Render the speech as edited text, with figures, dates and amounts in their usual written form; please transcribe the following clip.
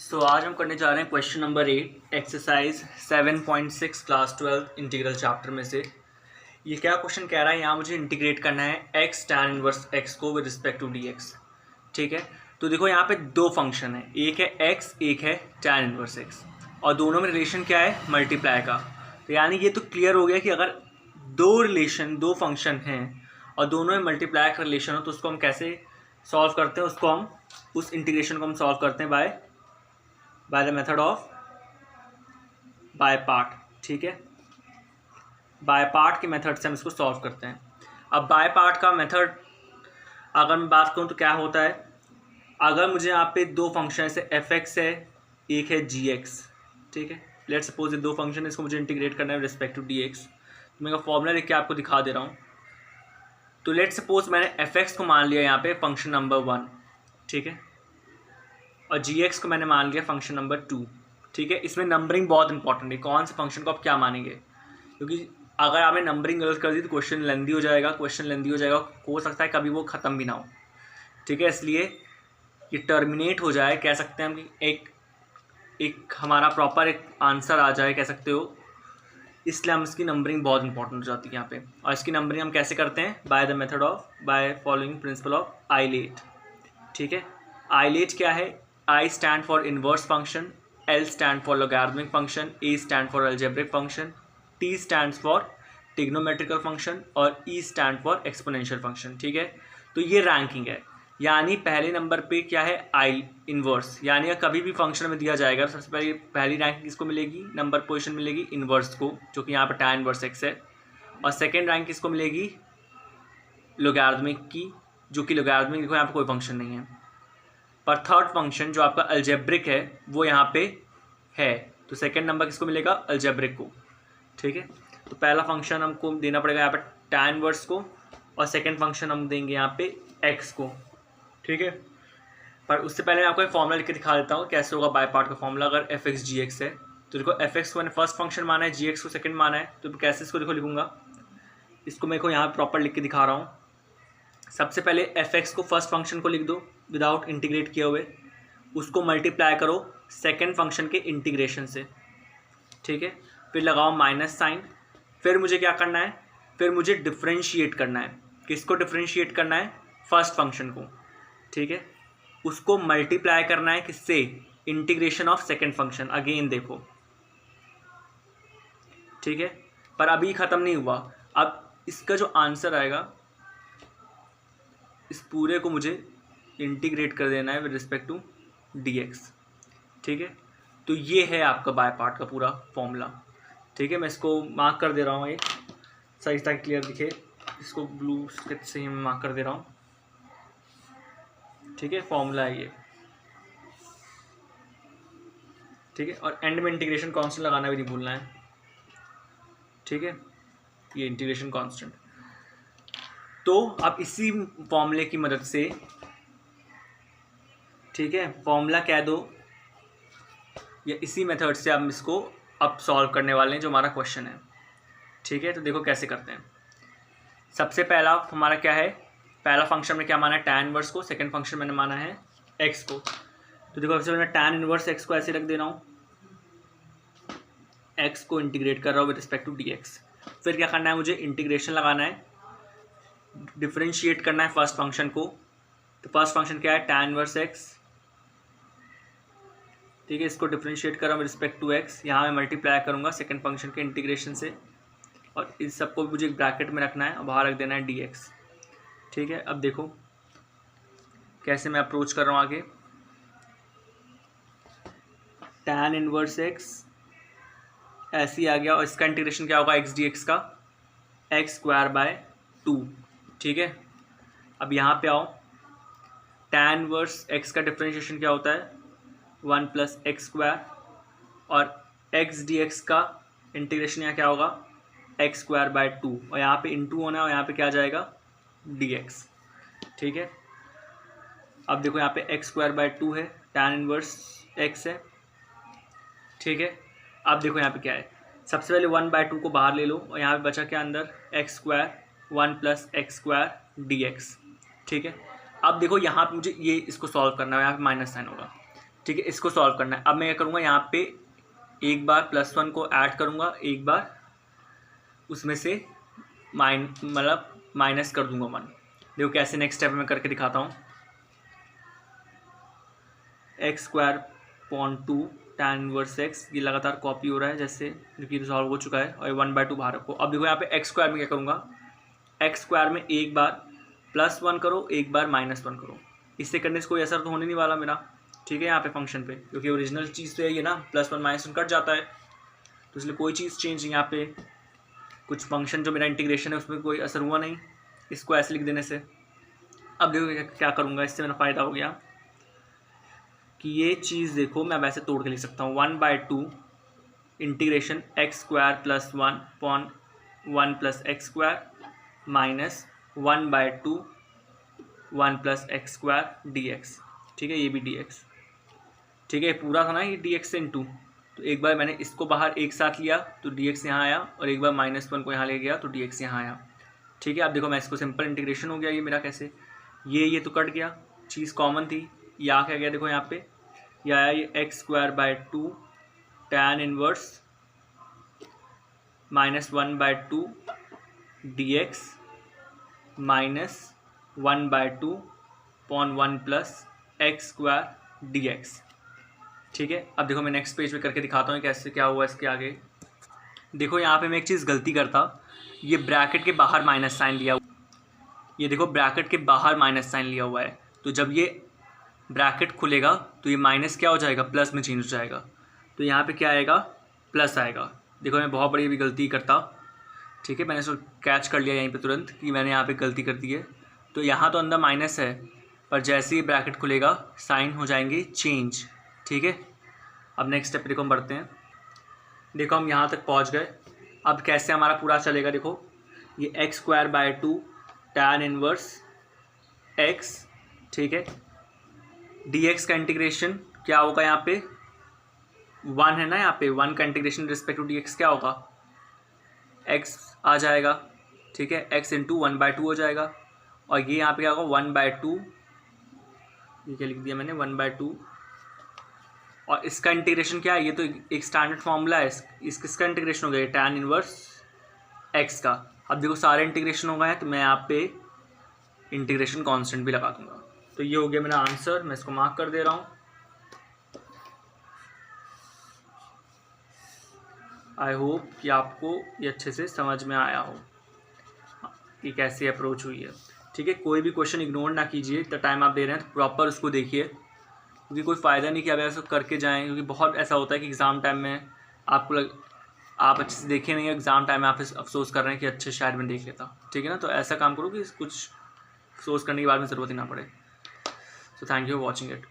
आज हम करने जा रहे हैं question number 8 exercise 7.6 class 12 integral chapter में से। ये क्या क्वेश्चन कह रहा है, यहाँ मुझे इंटीग्रेट करना है x tan इनवर्स x को विद रिस्पेक्ट टू dx। ठीक है, तो देखो यहाँ पे दो फंक्शन है, एक है x एक है tan इनवर्स x, और दोनों में रिलेशन क्या है, मल्टीप्लाई का। तो यानी ये तो क्लियर हो गया कि अगर दो फंक्शन हैं और दोनों में मल्टीप्लाई का रिलेशन हो तो उसको हम कैसे सॉल्व करते हैं, उसको हम उस इंटीग्रेशन को हम सॉल्व करते हैं by the method of by part. ठीक है, बाय पार्ट के मेथड से हम इसको सॉल्व करते हैं। अब बाय पार्ट का मेथड अगर मैं बात करूं तो क्या होता है, अगर मुझे यहाँ पे दो फंक्शन से fx है, एक है gx। ठीक है, लेट्स सपोज ये दो फंक्शन है, इसको मुझे इंटीग्रेट करना है रिस्पेक्ट टू dx। तो मैं फॉर्मूला लिख के आपको दिखा दे रहा हूँ। तो लेट्स सपोज मैंने fx को मान लिया यहाँ पे फंक्शन नंबर 1, ठीक है, और gx को मैंने मान लिया फंक्शन नंबर 2। ठीक है, इसमें नंबरिंग बहुत इंपॉर्टेंट है, कौन से फंक्शन को आप क्या मानेंगे, क्योंकि अगर आपने नंबरिंग गलत कर दी तो क्वेश्चन लेंदी हो जाएगा, हो सकता है कभी वो ख़त्म भी ना हो। ठीक है, इसलिए ये टर्मिनेट हो जाए, कह सकते हैं हम कि एक हमारा प्रॉपर एक आंसर आ जाए, कह सकते हो। इसलिए हम इसकी नंबरिंग बहुत इंपॉर्टेंट हो जाती है यहाँ पे। और इसकी नंबरिंग हम कैसे करते हैं, by following principle of eyelet. ठीक है, आइलेट क्या है, I stand for inverse function, L stand for logarithmic function, A stand for algebraic function, T stands for trigonometrical function और E stand for exponential function। ठीक है, तो ये ranking है, यानी पहले नंबर पे क्या है, I इन्वर्स, यानी कभी भी फंक्शन में दिया जाएगा सबसे पहली रैंकिंग किसको मिलेगी, नंबर पोजीशन मिलेगी इन्वर्स को, जो कि यहाँ पर tan इन्वर्स x है। और सेकेंड रैंक किसको मिलेगी, लोगारिथमिक की, जो कि लोगारिथमिक देखो यहाँ पर कोई फंक्शन नहीं है। पर थर्ड फंक्शन जो आपका अलजेब्रिक है वो यहाँ पे है, तो सेकंड नंबर किसको मिलेगा, अलजेब्रिक को। ठीक है, तो पहला फंक्शन हमको देना पड़ेगा यहाँ पे tan इनवर्स को, और सेकंड फंक्शन हम देंगे यहाँ पे x को। ठीक है, पर उससे पहले मैं आपको एक फॉर्मूला लिख के दिखा देता हूँ कैसे होगा बाय पार्ट का फॉर्मूला। अगर fx gx है तो देखो fx को मैंने फर्स्ट फंक्शन माना है, gx को सेकेंड माना है, तो कैसे इसको देखो लिखूँगा, इसको मेरे को यहाँ प्रॉपर लिख के दिखा रहा हूँ। सबसे पहले fx को फर्स्ट फंक्शन को लिख दो विदाउट इंटीग्रेट किए हुए, उसको मल्टीप्लाई करो सेकंड फंक्शन के इंटीग्रेशन से। ठीक है, फिर लगाओ माइनस साइन, फिर मुझे क्या करना है, फिर मुझे डिफरेंशिएट करना है। किसको डिफरेंशिएट करना है, फर्स्ट फंक्शन को। ठीक है, उसको मल्टीप्लाई करना है किससे, integration of second function. Again देखो, ठीक है, पर अभी ख़त्म नहीं हुआ। अब इसका जो आंसर आएगा इस पूरे को मुझे इंटीग्रेट कर देना है विद रिस्पेक्ट टू dx। ठीक है, तो ये है आपका बाय पार्ट का पूरा फॉर्मूला। ठीक है, मैं इसको मार्क कर दे रहा हूँ, एक सही से क्लियर दिखे, इसको ब्लू स्केच से ही मैं मार्क कर दे रहा हूँ। ठीक है, फॉर्मूला है ये। ठीक है, और एंड में इंटीग्रेशन कांस्टेंट लगाना भी नहीं भूलना है। ठीक है, ये इंटीग्रेशन कांस्टेंट। तो अब इसी फॉर्मूले की मदद से, ठीक है, फॉर्मूला कह दो, या इसी मेथड से हम इसको अब सॉल्व करने वाले हैं जो हमारा क्वेश्चन है। ठीक है, तो देखो कैसे करते हैं। सबसे पहला हमारा क्या है, पहला फंक्शन में क्या माना है, tan इनवर्स को, सेकंड फंक्शन मैंने माना है x को। तो देखो सबसे मैं tan इनवर्स x को ऐसे रख दे रहा हूँ, x को इंटीग्रेट कर रहा हूँ विद रिस्पेक्ट टू dx। फिर क्या करना है, मुझे इंटीग्रेशन लगाना है, डिफरेंशिएट करना है फर्स्ट फंक्शन को। तो फर्स्ट फंक्शन क्या है, tan इनवर्स x। ठीक है, इसको डिफरेंशिएट कर रहा हूँ विद रिस्पेक्ट टू x, यहाँ मैं मल्टीप्लाई करूँगा सेकंड फंक्शन के इंटीग्रेशन से, और इस सबको मुझे एक ब्रैकेट में रखना है और बाहर रख देना है dx। ठीक है, अब देखो कैसे मैं अप्रोच कर रहा हूँ आगे। tan इनवर्स x ऐसे ही आ गया, और इसका इंटीग्रेशन क्या होगा, x dx का x²/2। ठीक है, अब यहाँ पे आओ, tan इनवर्स x का डिफरेंशिएशन क्या होता है, 1 + x², और x dx का इंटीग्रेशन यहाँ क्या होगा, x²/2, और यहाँ पे इंटू होना है, और यहाँ पे क्या आ जाएगा, dx। ठीक है, अब देखो यहाँ पे x²/2 है, tan इनवर्स x है। ठीक है, अब देखो यहाँ पे क्या है, सबसे पहले 1/2 को बाहर ले लो, और यहाँ पे बचा क्या अंदर, x², 1 + x² dx। ठीक है, अब देखो यहाँ पे मुझे ये इसको सॉल्व करना है, यहाँ पे माइनस साइन होगा। ठीक है, इसको सॉल्व करना है। अब मैं क्या करूँगा, यहाँ पे एक बार +1 को ऐड करूँगा, एक बार उसमें से माइनस कर दूंगा 1। देखो कैसे नेक्स्ट स्टेप में करके दिखाता हूँ। x²/2 tan इनवर्स x, ये लगातार कॉपी हो रहा है जैसे, क्योंकि रिजॉल्व हो चुका है, और 1/2 बाहर रखो। अब देखो यहाँ पे x² में क्या करूँगा, x² में एक बार +1 करो, एक बार -1 करो। इससे करने से कोई असर तो होने नहीं वाला मेरा, ठीक है, यहाँ पे फंक्शन पे, क्योंकि ओरिजिनल चीज़ तो है ये ना, +1 -1 कट जाता है, तो इसलिए कोई चीज़ चेंज नहीं। यहाँ पे कुछ फंक्शन जो मेरा इंटीग्रेशन है उसमें कोई असर हुआ नहीं, इसको ऐसे लिख देने से। अब देखो क्या करूँगा, इससे मेरा फ़ायदा हो गया कि ये चीज़ देखो मैं वैसे तोड़ के लिख सकता हूँ, 1/2 integration x² + 1 + x² minus 1/2 1 + x² dx, ठीक है, ये भी dx, ठीक है, पूरा था ना ये dx इंटू, तो एक बार मैंने इसको बाहर एक साथ लिया तो dx यहाँ आया, और एक बार -1 को यहाँ ले गया तो dx यहाँ आया, ठीक है। अब देखो मैं इसको सिंपल इंटीग्रेशन हो गया ये मेरा, कैसे, ये तो कट गया, चीज़ कॉमन थी, ये आ क्या गया, देखो यहाँ पे ये आया, ये x²/2 tan inverse -1/2 dx minus 1/2 upon 1 + x² dx, ठीक है। अब देखो मैं नेक्स्ट पेज पे करके दिखाता हूँ कैसे क्या हुआ इसके आगे। देखो यहाँ पे मैं एक चीज़ गलती करता, ये ब्रैकेट के बाहर माइनस साइन लिया, ये देखो ब्रैकेट के बाहर माइनस साइन लिया हुआ है, तो जब ये ब्रैकेट खुलेगा तो ये माइनस क्या हो जाएगा, प्लस में चेंज हो जाएगा, तो यहाँ पे क्या आएगा, प्लस आएगा। देखो मैं बहुत बड़ी भी गलती करता, ठीक है, मैंने इसको कैच कर लिया यहीं पे तुरंत कि मैंने यहाँ पे गलती कर दी है। तो यहाँ तो अंदर माइनस है, पर जैसे ही ब्रैकेट खुलेगा साइन हो जाएंगे चेंज, ठीक है। अब नेक्स्ट स्टेप देखो हम बढ़ते हैं। देखो हम यहाँ तक पहुँच गए, अब कैसे हमारा पूरा चलेगा, देखो ये x²/2 tan इनवर्स x, ठीक है, dx का इंटीग्रेशन क्या होगा, यहाँ पे 1 है ना, यहाँ पे 1 का इंटीग्रेशन रिस्पेक्ट टू dx क्या होगा, x आ जाएगा, ठीक है, x इंटू 1/2 हो जाएगा, और ये यहाँ पे क्या होगा 1/2, ये क्या लिख दिया मैंने 1/2, और इसका इंटीग्रेशन क्या है, ये तो एक स्टैंडर्ड फॉर्मूला है, इसका इंटीग्रेशन हो गया tan इनवर्स x का। अब देखो सारे इंटीग्रेशन हो गए हैं, तो मैं यहाँ पे इंटीग्रेशन कांस्टेंट भी लगा दूंगा, तो ये हो गया मेरा आंसर, मैं इसको मार्क कर दे रहा हूँ। आई होप कि आपको ये अच्छे से समझ में आया हो कि कैसे अप्रोच हुई है, ठीक है। कोई भी क्वेश्चन इग्नोर ना कीजिए, तो टाइम आप दे रहे हैं तो प्रॉपर उसको देखिए, क्योंकि कोई फ़ायदा नहीं कि आप ऐसा करके जाएं, क्योंकि बहुत ऐसा होता है कि एग्ज़ाम टाइम में आपको आप अच्छे से देखे नहीं, एग्ज़ाम टाइम में आप अफसोस कर रहे हैं कि अच्छे शायद मैं देख लेता, ठीक है ना। तो ऐसा काम करो कि कुछ अफसोस करने के बाद में ज़रूरत ही ना पड़े। So thank you for watching it.